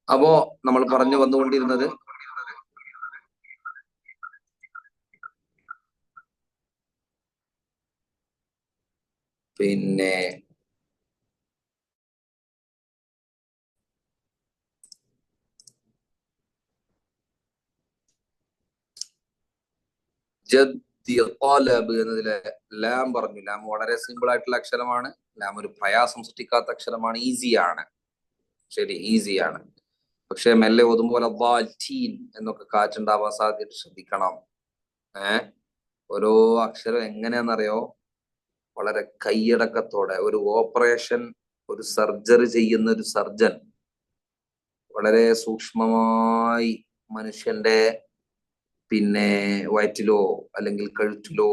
അപ്പോ നമ്മൾ പറഞ്ഞു വന്നുകൊണ്ടിരുന്നത് പിന്നെ എന്നതിലെ ലാം പറഞ്ഞു. ലാം വളരെ സിമ്പിൾ ആയിട്ടുള്ള അക്ഷരമാണ്. ലാം ഒരു പ്രയാസം സൃഷ്ടിക്കാത്ത അക്ഷരമാണ്. ഈസിയാണ്. ശരി, ഈസിയാണ്. പക്ഷെ മെല്ലെ ഓതുമ്പോൾ എന്നൊക്കെ കാറ്റുണ്ടാവാൻ സാധ്യത ശ്രദ്ധിക്കണം. ഓരോ അക്ഷരം എങ്ങനെയാണെന്നറിയോ? വളരെ കൈയടക്കത്തോടെ ഒരു ഓപ്പറേഷൻ, ഒരു സർജറി ചെയ്യുന്ന ഒരു സർജൻ വളരെ സൂക്ഷ്മമായി മനുഷ്യന്റെ പിന്നെ വയറ്റിലോ അല്ലെങ്കിൽ കഴുത്തിലോ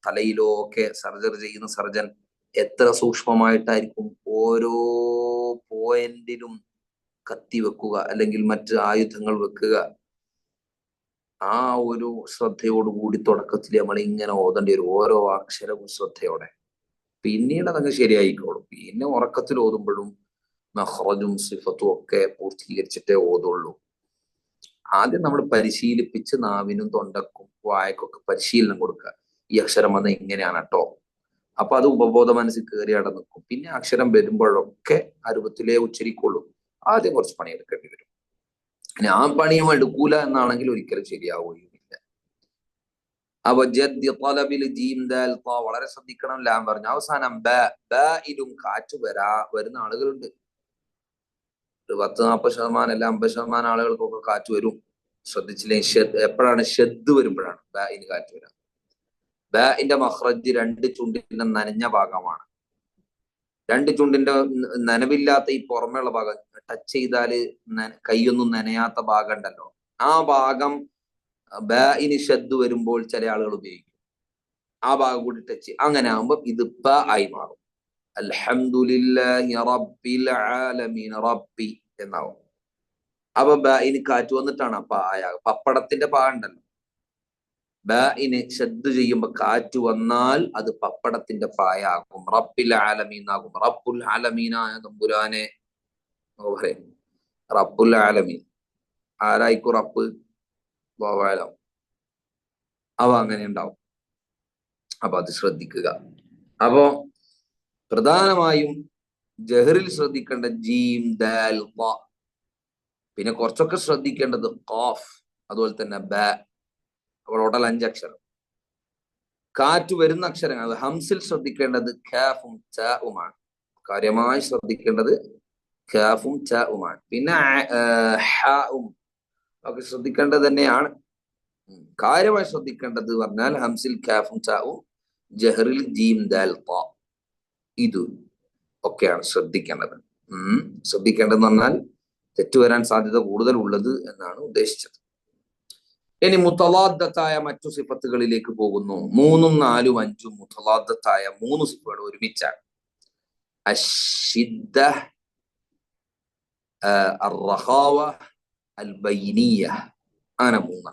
തലയിലോ ഒക്കെ സർജറി ചെയ്യുന്ന സർജൻ എത്ര സൂക്ഷ്മമായിട്ടായിരിക്കും ഓരോ പോയിന്റിലും കത്തി വെക്കുക അല്ലെങ്കിൽ മറ്റ് ആയുധങ്ങൾ വെക്കുക. ആ ഒരു ശ്രദ്ധയോടുകൂടി തുടക്കത്തിൽ നമ്മൾ ഇങ്ങനെ ഓതേണ്ടി വരും, ഓരോ അക്ഷരവും ശ്രദ്ധയോടെ. പിന്നീട് അതങ്ങ് ശരിയായിക്കോളും. പിന്നെ ഉറക്കത്തിൽ ഓതുമ്പോഴും മഖ്റജും സിഫത്തും ഒക്കെ പൂർത്തീകരിച്ചിട്ടേ ഓതുള്ളൂ. ആദ്യം നമ്മൾ പരിശീലിപ്പിച്ച് നാവിനും തൊണ്ടക്കും വായക്കൊക്കെ പരിശീലനം കൊടുക്കുക. ഈ അക്ഷരം വന്ന് ഇങ്ങനെയാണ് കേട്ടോ. അപ്പൊ അത് ഉപബോധ മനസ്സിൽ കയറി അവിടെ നിൽക്കും. പിന്നെ അക്ഷരം വരുമ്പോഴൊക്കെ ആ രൂപത്തിലേ ഉച്ചരിക്കുള്ളൂ. ആദ്യം കുറച്ച് പണിയെടുക്കേണ്ടി വരും. ഞാൻ പണിയും എടുക്കൂല എന്നാണെങ്കിൽ ഒരിക്കലും ശരിയാവുകയുമില്ല. അപ്പൊ വളരെ ശ്രദ്ധിക്കണം. ലാം പറഞ്ഞു. അവസാനം ഇലും കാറ്റ് വരുന്ന ആളുകളുണ്ട്. ഒരു 10-40% അല്ല 50% ആളുകൾക്കൊക്കെ കാറ്റ് വരും. ശ്രദ്ധിച്ചില്ലെങ്കിൽ എപ്പോഴാണ് ഷെദ് വരുമ്പോഴാണ് ബാഇന് കാറ്റ് വരാം. ബാഇന്റെ മഖ്റജ് രണ്ട് ചുണ്ടിന്റെ നനഞ്ഞ ഭാഗമാണ്. രണ്ട് ചുണ്ടിന്റെ നനവില്ലാത്ത ഈ പുറമേയുള്ള ഭാഗം ടച്ച് ചെയ്താല് കൈയൊന്നും നനയാത്ത ഭാഗം ഉണ്ടല്ലോ, ആ ഭാഗം ബാഇന് ഷെദ് വരുമ്പോൾ ചില ആളുകൾ ഉപയോഗിക്കും. ആ ഭാഗം കൂടി ടച്ച്, അങ്ങനെ ആകുമ്പോ ഇത് ബ ആയി മാറും. അൽഹംദുലില്ലാഹി റബ്ബിൽ ആലമീൻ, റബ്ബി എന്നാവും. അപ്പൊ ബാഇന് കാറ്റ് വന്നിട്ടാണ് പായ. പപ്പടത്തിന്റെ പാ ഉണ്ടല്ലോ, ബാഇന് ഷദ്ദ് ചെയ്യുമ്പോ കാറ്റ് വന്നാൽ അത് പപ്പടത്തിന്റെ പായാകും. റബ്ബിൽ ആലമീൻ ആകും. റബ്ബുൽ ആലമീനായ തമ്പുരാനെ പറയും. റബ്ബുൽ ആലമീൻ ആരായിക്കും? റബ്ബ് ഗോവാലം. അവ അങ്ങനെ ഉണ്ടാവും. അപ്പൊ അത് ശ്രദ്ധിക്കുക. അപ്പോ പ്രധാനമായും ജഹറിൽ ശ്രദ്ധിക്കേണ്ട ജീം, ദാൽ, ള. പിന്നെ കുറച്ചൊക്കെ ശ്രദ്ധിക്കേണ്ടത് ഖാഫ്, അതുപോലെ തന്നെ ബ. ടോട്ടൽ 5 അക്ഷരം. കാറ്റ് വരുന്ന അക്ഷരങ്ങൾ ഹംസിൽ ശ്രദ്ധിക്കേണ്ടത് ഖാഫും ചാഉമാണ്. കാര്യമായി ശ്രദ്ധിക്കേണ്ടത് ഖാഫും ചാഉമാണ്. പിന്നെ ഹാഉം ഒക്കെ ശ്രദ്ധിക്കേണ്ടത് തന്നെയാണ്. കാര്യമായി ശ്രദ്ധിക്കേണ്ടത് പറഞ്ഞാൽ ഹംസിൽ ഖാഫും ചാഉം, ജഹറിൽ ജീം, ദാൽ, ത. ഇത് ഒക്കെയാണ് ശ്രദ്ധിക്കേണ്ടത്. ശ്രദ്ധിക്കേണ്ടതെന്ന് പറഞ്ഞാൽ തെറ്റുവരാൻ സാധ്യത കൂടുതൽ ഉള്ളത് എന്നാണ് ഉദ്ദേശിച്ചത്. ഇനി മുത്തലാദ്ദത്തായ മറ്റു സിഫത്തുകളിലേക്ക് പോകുന്നു. 3, 4, 5 മുത്തലാദ്ദത്തായ 3 സിഫത്തുകൾ ഒരുമിച്ചാണ്. അശ്ശിദ്ദ, അർറഖാവ, അൽബൈനിയ. അങ്ങനെ 3.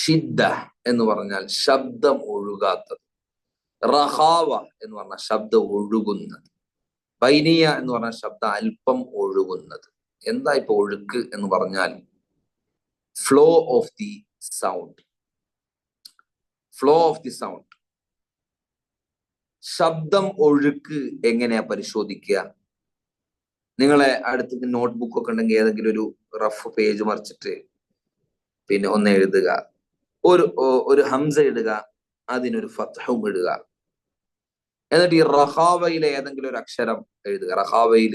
ഷിദ്ദ എന്ന് പറഞ്ഞാൽ ശബ്ദം ഒഴുകാത്തത്. റഖാവ എന്ന് പറഞ്ഞാൽ ശബ്ദം ഒഴുകുന്നത്. ബൈനിയ എന്ന് പറഞ്ഞാൽ ശബ്ദം അല്പം ഒഴുകുന്നത്. എന്താ ഇപ്പൊ ഒഴുക്ക് എന്ന് പറഞ്ഞാൽ flow of the sound. Flow of the sound. ശബ്ദം ഒഴുക്ക് എങ്ങനെയാ പരിശോധിക്കുക? നിങ്ങളെ അടുത്ത് നോട്ട്ബുക്ക് ഒക്കെ ഉണ്ടെങ്കിൽ ഏതെങ്കിലും ഒരു റഫ് പേജ് മറിച്ചിട്ട് പിന്നെ ഒന്ന് എഴുതുക. ഒരു ഹംസ ഇടുക, അതിനൊരു ഫത്ഹും ഇടുക. എന്നിട്ട് ഈ റഖാവയിലെ ഏതെങ്കിലും ഒരു അക്ഷരം എഴുതുക. റഖാവയിൽ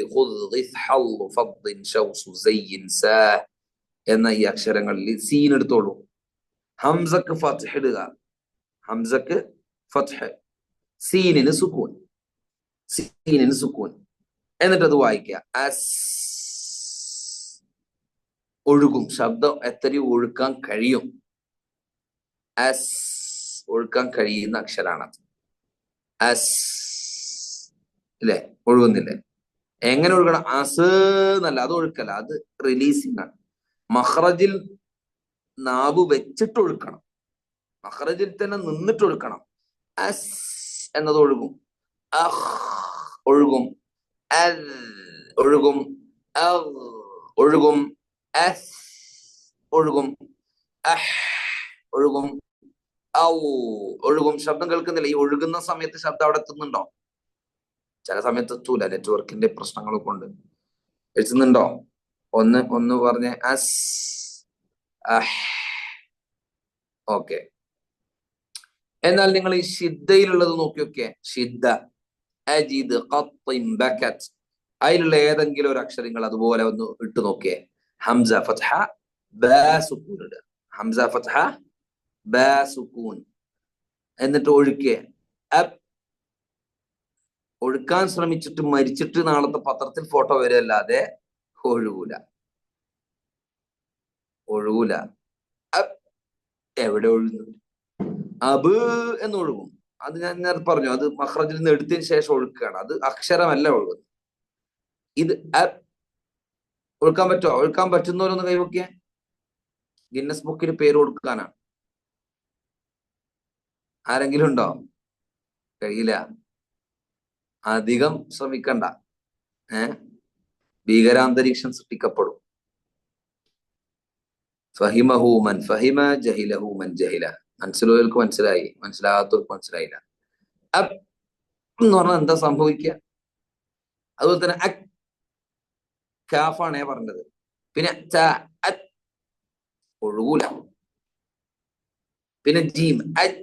എന്ന ഈ അക്ഷരങ്ങളിൽ സീൻ എടുത്തോളൂ. ഹംസക്ക് ഫത്ഹ് ഇടുക. ഹംസക്ക് ഫത്ഹ്, സീനിന് സുക്കൂൻ. സീനിന് സുക്കൂൻ. എന്നിട്ട് അത് വായിക്കുക. അസ്. ഒഴുകും. ശബ്ദം എത്രയും ഒഴുക്കാൻ കഴിയും. അസ് ഒഴുക്കാൻ കഴിയുന്ന അക്ഷരാണത്. അസ് ഇല്ലേ? ഒഴുകുന്നില്ലേ? എങ്ങനെ ഒഴുകണം? അസ് എന്നല്ല, അത് ഒഴുക്കല്ല, അത് റിലീസിങ് ആണ്. മഖ്റജിൽ നാവ് വെച്ചിട്ട് ഒഴുക്കണം. മഖ്റജിൽ തന്നെ നിന്നിട്ട് ഒഴുക്കണം. അസ് എന്നത് ഒഴുകും. അഹ് ഒഴുകും. അൽ ഒഴുകും. ഒഴുകും, അസ് ഒഴുകും, അഹ് ഒഴുകും, ഔ ഒഴുകും. ശബ്ദം കേൾക്കുന്നില്ല. ഈ ഒഴുകുന്ന സമയത്ത് ശബ്ദം അവിടെ എത്തുന്നുണ്ടോ? ചില സമയത്ത് എത്തൂല, നെറ്റ്വർക്കിന്റെ പ്രശ്നങ്ങൾ കൊണ്ട്. എത്തുന്നുണ്ടോ? ഒന്ന് പറഞ്ഞേ. അസ്, അഹ്. ഓക്കെ. എന്നാൽ നിങ്ങൾ ഈ ഷിദ്ദയിലുള്ളത് നോക്കി നോക്കിയേ. ഷിദ്ദ, അജിദ്, ഖത്തിൻ, ബകത്. അതിലുള്ള ഏതെങ്കിലും ഒരു അക്ഷരങ്ങൾ അതുപോലെ ഒന്ന് ഇട്ട് നോക്കിയേ. ഹംസ ഫത്ഹ ബാ സുക്കൂൻ ഇടുക. ഹംസ ഫത്ഹ ബാ സുക്കൂൻ. എന്നിട്ട് ഒഴുക്കിയ അബ്. ഒഴുക്കാൻ ശ്രമിച്ചിട്ട് മരിച്ചിട്ട് നാളത്തെ പത്രത്തിൽ ഫോട്ടോ വരല്ലാതെ ഒഴുകൂല. ഒഴുകൂല. അബ് എവിടെ ഒഴുകുന്നു? അബ് എന്ന് ഒഴുകും. അത് ഞാൻ നേരത്തെ പറഞ്ഞു. അത് മഖ്റജിൽ നിന്ന് എടുത്തതിന് ശേഷം ഒഴുക്കുകയാണ്. അത് അക്ഷരമല്ല ഒഴുകുന്നത്. ഇത് അബ്. ഒഴുക്കാൻ പറ്റുമോ? ഒഴുക്കാൻ പറ്റുന്നവരൊന്ന് കൈവക്കിയ. ഗിന്നസ് ബുക്കിൽ പേര് കൊടുക്കാനാണ്. ആരെങ്കിലും ഉണ്ടോ? കഴിയില്ല. അധികം ശ്രമിക്കണ്ട. ഭീകരാന്തരീക്ഷം സൃഷ്ടിക്കപ്പെടും. ഫഹിമഹു മൻ ഫഹിമ, ജഹിലഹു മൻ ജഹില. മനസ്സിലായവർക്ക് മനസ്സിലായി, മനസ്സിലാകാത്തവർക്ക് മനസ്സിലായില്ല. അബ് എന്ന് പറഞ്ഞാൽ എന്താ സംഭവിക്കുക? അതുപോലെ തന്നെ അക്, കാഫാണേ പറഞ്ഞത്. പിന്നെ ഒഴുകൂല. പിന്നെ ജീം അജ്,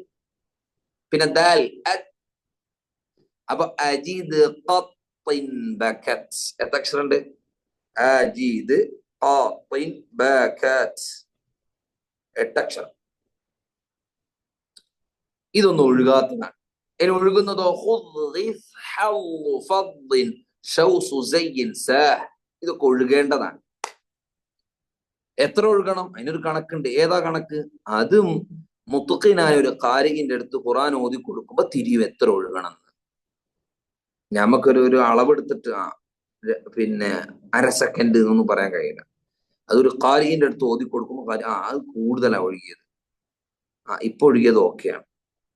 പിന്നെ ദാൽ അജ്. അപ്പൊ അജീദ്, ഖത്തിൻ, ബകത്. എത്ര അക്ഷരമുണ്ട്? അജീദ്, ഖത്തിൻ, ബകത്. 8 അക്ഷരം. ഇതൊന്നും ഒഴുകാത്തതാണ്. ഇനി ഒഴുകുന്നതോ ഇതൊക്കെ ഒഴുകേണ്ടതാണ്. എത്ര ഒഴുകണം? അതിനൊരു കണക്കുണ്ട്. ഏതാ കണക്ക്? അതും മുത്തഖിനായ ഒരു ഖാരിഇന്റെ അടുത്ത് ഖുർആൻ ഓതി കൊടുക്കുമ്പോ തിരിയും എത്ര ഒഴുകണം. നമുക്കൊരു അളവെടുത്തിട്ട് പിന്നെ 1/2 സെക്കൻഡ് എന്നൊന്നും പറയാൻ കഴിയില്ല. അതൊരു ഖാരിഇന്റെ അടുത്ത് ഓതി കൊടുക്കുമ്പോൾ അത് കൂടുതലാണ് ഒഴുകിയത്. ഇപ്പൊ ഒഴുകിയത് ഓക്കെയാണ്,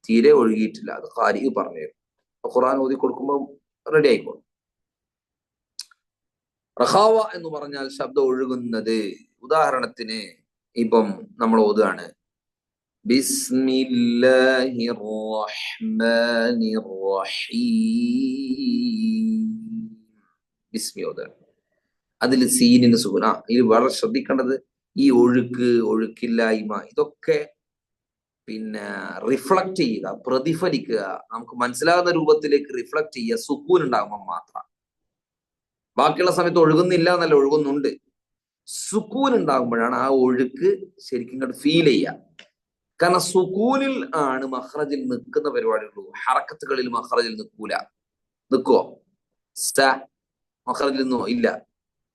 തീരെ ഒഴുകിയിട്ടില്ല, അത് ഖാരി പറഞ്ഞു തരും. ഖുർആൻ ഓതി കൊടുക്കുമ്പോൾ റെഡി ആയിക്കോളും. റഖാവ എന്ന് പറഞ്ഞാൽ ശബ്ദം ഒഴുകുന്നത്. ഉദാഹരണത്തിന് ഇപ്പം നമ്മൾ ഓതുകയാണ് ബിസ്മില്ലാഹിർ റഹ്മാനിർ റഹീം. ബിസ്മി ഓതുകയാണ്. അതിൽ സീനിന് സുഖന. ഇത് വളരെ ശ്രദ്ധിക്കേണ്ടത് ഈ ഒഴുക്കില്ലായ്മ ഇതൊക്കെ പിന്നെ റിഫ്ലക്ട് ചെയ്യുക, പ്രതിഫലിക്കുക, നമുക്ക് മനസ്സിലാകുന്ന രൂപത്തിലേക്ക് റിഫ്ലക്ട് ചെയ്യുക സുക്കൂൻ ഉണ്ടാകുമ്പോൾ മാത്രം. ബാക്കിയുള്ള സമയത്ത് ഒഴുകുന്നില്ല എന്നല്ല, ഒഴുകുന്നുണ്ട്. സുക്കൂൻ ഉണ്ടാകുമ്പോഴാണ് ആ ഒഴുക്ക് ശരിക്കും ഇങ്ങോട്ട് ഫീൽ ചെയ്യുക. കാരണം സുക്കൂനിൽ ആണ് മഖ്റജിൽ നിൽക്കുന്ന പരിപാടിയുള്ളൂ. ഹറക്കത്തുകളിൽ മഖ്റജിൽ നിൽക്കുവോ? മഖ്റജിൽ നിന്നോ? ഇല്ല.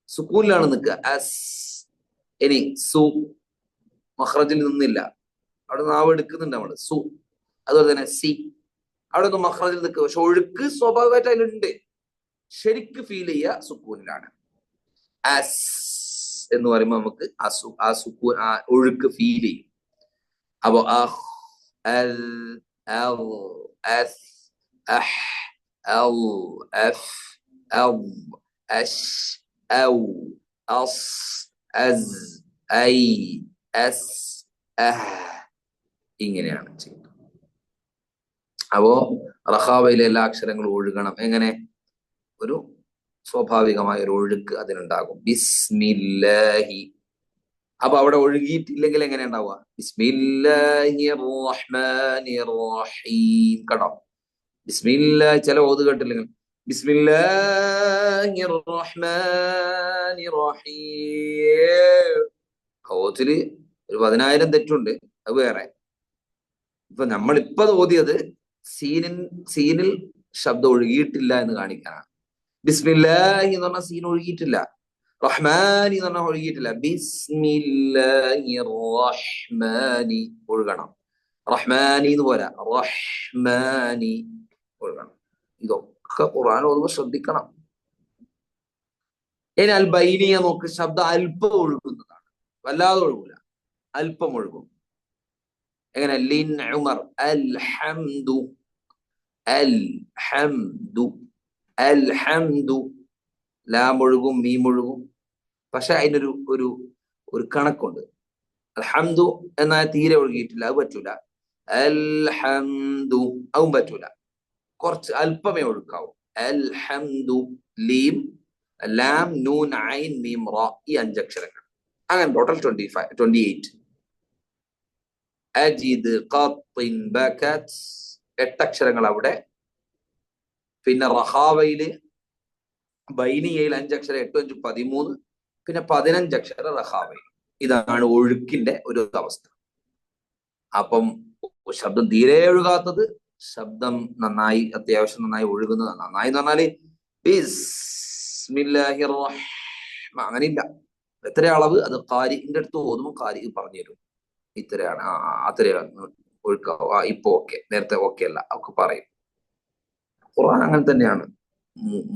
സുക്കൂനിലാണ് നിൽക്കുക. അസ്. ഇനി സു മഖ്റജിൽ നിന്നില്ല, അവിടെ നാവ് എടുക്കുന്നുണ്ട് നമ്മള്. സു. അതുപോലെ തന്നെ സി, അവിടെ ഒന്നും മഖ്റജിൽ നിൽക്കുക. പക്ഷെ ഒഴുക്ക് സ്വാഭാവികമായിട്ട് അതിലുണ്ട്. ശരിക്ക് ഫീൽ ചെയ്യുക സുക്കൂനിലാണ്. അസ് എന്ന് പറയുമ്പോൾ നമുക്ക് ആ സുക്കൂൻ, ആ ഒഴുക്ക് ഫീൽ ചെയ്യും. അപ്പൊ ഇങ്ങനെയാണ് ചെയ്യുന്നത്. അപ്പോ റഖാവയിലെ എല്ലാ അക്ഷരങ്ങളും ഒഴുകണം. എങ്ങനെ? ഒരു സ്വാഭാവികമായ ഒരു ഒഴുക്ക് അതിനുണ്ടാകും. ബിസ്മില്ലാഹി. അപ്പൊ അവിടെ ഒഴുകിയിട്ടില്ലെങ്കിൽ എങ്ങനെ ഉണ്ടാവുക? ബിസ്മില്ലാഹിർ റഹ്മാനിർ റഹീം. കണ്ടോ? ബിസ്മില്ലാഹി. ചില ഓത് കേട്ടില്ലെങ്കിൽ ബിസ്മില്ലാഹിർ റഹ്മാനിർ റഹീം. ഓതില് ഒരു 10,000 തെറ്റുണ്ട്, അത് വേറെ. ഇപ്പൊ നമ്മളിപ്പോ ഓതിയത് സീനിൽ ശബ്ദം ഒഴുകിയിട്ടില്ല എന്ന് കാണിക്കാനാണ്. ബിസ്മില്ലാഹി എന്ന് പറഞ്ഞാൽ സീൻ ഒഴുകിയിട്ടില്ല. റഹ്മാനി എന്ന് പറഞ്ഞാൽ ഒഴുകിയിട്ടില്ല. ബിസ്മില്ലാഹിർ റഹ്മാനി ഒഴുകണം. റഹ്മാനി എന്ന് പോരാ, റഹ്മാനി ഒഴുകണം. ഇതൊക്കെ ഖുർആൻ ഓതുമ്പോൾ ശ്രദ്ധിക്കണം. ഇനി അൽ ബൈനിയ നോക്ക്. ശബ്ദം അല്പം ഒഴുകുന്നതാണ്, വല്ലാതെ ഒഴുകൂല, അല്പം ഒഴുകും. എങ്ങനെ? ലിൻ ഉമർ അൽഹംദു. അൽഹംദു, അൽഹംദു. ലാം ഒഴുകും, മീം ഒഴുകും, പക്ഷെ അതിനൊരു ഒരു ഒരു കണക്കുണ്ട്. അൽഹംദു എന്നാൽ തീരെ ഒഴുകിയിട്ടില്ല, അത് പറ്റൂല. അൽഹംദു അതും പറ്റൂല, കുറച്ച് അല്പമേ ഒഴുക്കാവൂ. അൽഹംദു, ലീം, ലാം, നൂൻ, ഐൻ, മീം, റാ, ഈ 5 അക്ഷരങ്ങൾ. അങ്ങനെ ടോട്ടൽ 28. അജിദ്, ഖത്തിൻ, ബകത് 8 അക്ഷരങ്ങൾ അവിടെ. പിന്നെ റഹാവയില് ബൈനിയയിൽ 5 അക്ഷരം, 8 5 13, പിന്നെ 15 അക്ഷരം റഹാവയിൽ. ഇതാണ് ഒഴുക്കിന്റെ ഒരു അവസ്ഥ. അപ്പം ശബ്ദം തീരെ ഒഴുകാത്തത്, ശബ്ദം നന്നായി അത്യാവശ്യം നന്നായി ഒഴുകുന്നത്. നന്നായി എന്ന് പറഞ്ഞാല് ബിസ്മില്ലാഹിർ അങ്ങനെയില്ല. എത്ര അളവ് അത് ഖാരിന്റെ അടുത്ത് ഓതുമ്പോൾ ഖാരി പറഞ്ഞു തരും, ഇത്രയാണ്, അത്രയാണ് ഒഴുക്കാവും, ഇപ്പൊ ഓക്കെ, നേരത്തെ ഓക്കെ അല്ല ഒക്കെ പറയും. ഖുർആൻ അങ്ങനെ തന്നെയാണ്.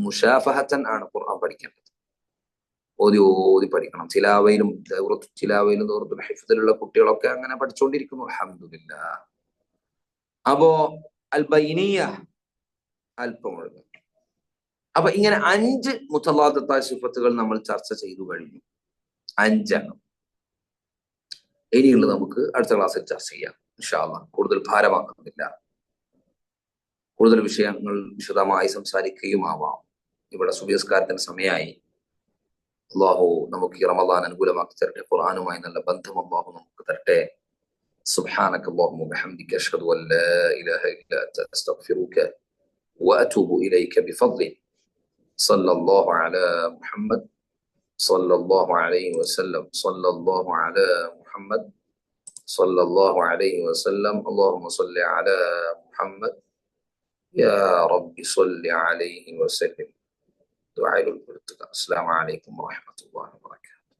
മുഷാഫഹത്തൻ ആണ് ഖുർആൻ പഠിക്കേണ്ടത്. ഓതി ഓതി പഠിക്കണം. ചിലാവയിലും ദൂറത്തുൽ ഹിഫ്ദിലുള്ള കുട്ടികളൊക്കെ അങ്ങനെ പഠിച്ചുകൊണ്ടിരിക്കുന്നു, അൽഹംദുലില്ലാ. അപ്പോ അൽ ബൈനിയ അല്പം ഒഴുകും. അപ്പൊ ഇങ്ങനെ 5 മുതലാത്തത്തായ സിഫത്തുകൾ നമ്മൾ ചർച്ച ചെയ്തു കഴിഞ്ഞു. 5 എണ്ണം. ഇനിയുള്ളത് നമുക്ക് അടുത്ത ക്ലാസ്സിൽ ചർച്ച ചെയ്യാം ഇൻഷാ അല്ലാഹ്. കൂടുതൽ ഭാരമാക്കുന്നില്ല, കൂടുതൽ വിഷയങ്ങൾ വിശദമായി സംസാരിക്കുകയുമാവാം. ഇവിടെ സുബഹിസ്കാരത്തിന് സമയമായി. അള്ളാഹു നമുക്ക് ഈ റമദാൻ അനുകൂലമാക്കി തരട്ടെ. ഖുർആനുമായി നല്ല ബന്ധം അള്ളാഹു നമുക്ക് തരട്ടെ. സുബ്ഹാനക അല്ലാഹുമ്മ വബിഹംദിക അഷ്ഹദു അൻ ലാ ഇലാഹ ഇല്ലാ അൻത അസ്തഗ്ഫിറുക വഅതൂബു ഇലൈക ബിഫദ്ലിക. സല്ലല്ലാഹു അലാ മുഹമ്മദ് സല്ലല്ലാഹു അലൈഹി വസല്ലം. സല്ലല്ലാഹു അലാ മുഹമ്മദ് സല്ലല്ലാഹു അലൈഹി വസല്ലം. അല്ലാഹുമ്മ സ്വല്ലി അലാ മുഹമ്മദ് യാ റബ്ബി സ്വല്ലി അലൈഹി വസല്ലം. ദുആയിൽ ഉൾപ്പെടുത്തുക. അസ്സലാമു അലൈക്കും വറഹ്മത്തുള്ളാഹി.